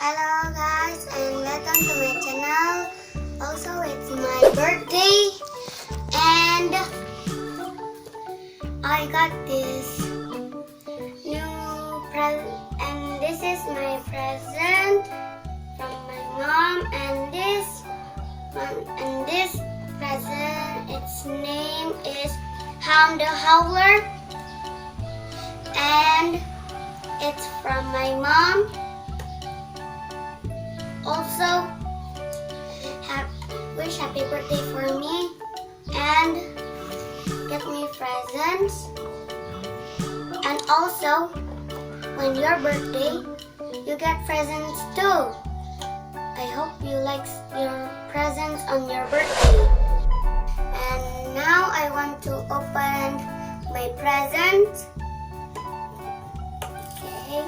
Hello guys and welcome to my channel. Also it's my birthday and I got this new present and this is my present from my mom and this present, its name is Hound the Howler and it's from my mom. Also, wish happy birthday for me and get me presents. And also, when your birthday, you get presents too. I hope you like your presents on your birthday. And now I want to open my present. Okay.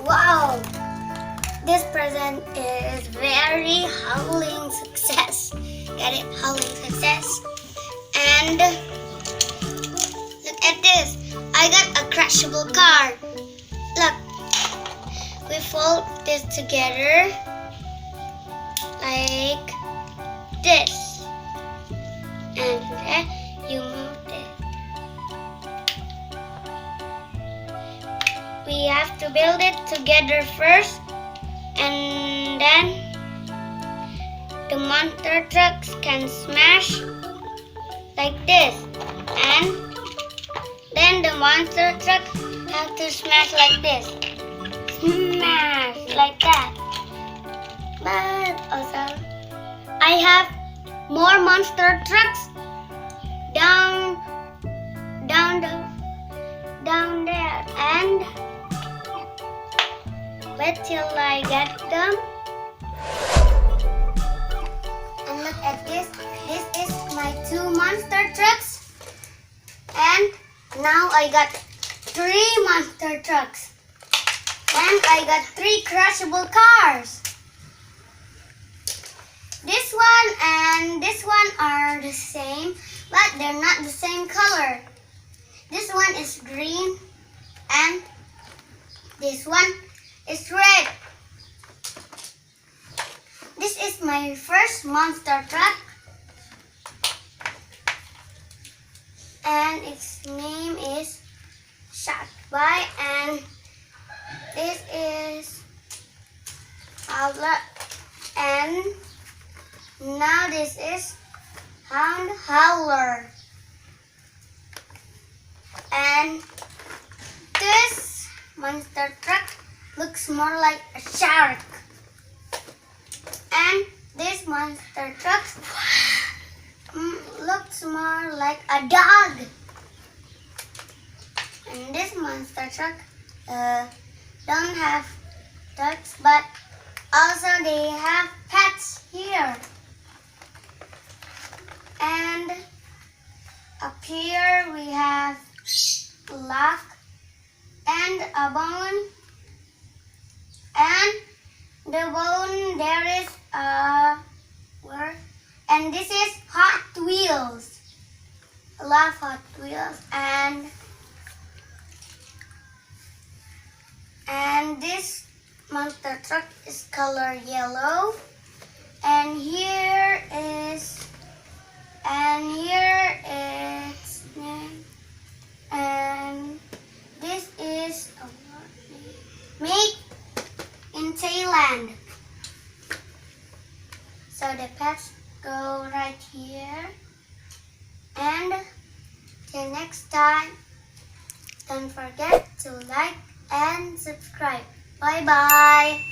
Wow! This present is very howling success. Get it? Howling success. And look at this. I got a crashable car. Look. We fold this together like this. And then you move it. We have to build it together first, and then the monster trucks can smash like this, and then the monster truck have to smash like this, smash like that. But also I have more monster trucks down there, and wait till I get them. And look at this. This is my 2 monster trucks. And now I got 3 monster trucks. And I got 3 crashable cars. This one and this one are the same, but they're not the same color. This one is green and this one is red. This is my first monster truck and its name is Shot By, and this is Outlet, and now this is Hound Howler, and this monster truck looks more like a shark, and this monster truck looks more like a dog, and this monster truck don't have dogs, but also they have pets here. And up here we have lock and a bone, and the bone there is a word, and this is Hot Wheels. I love Hot Wheels, and this monster truck is color yellow, and here is and this is made in Thailand. So the pets go right here. And till next time, don't forget to like and subscribe. Bye bye.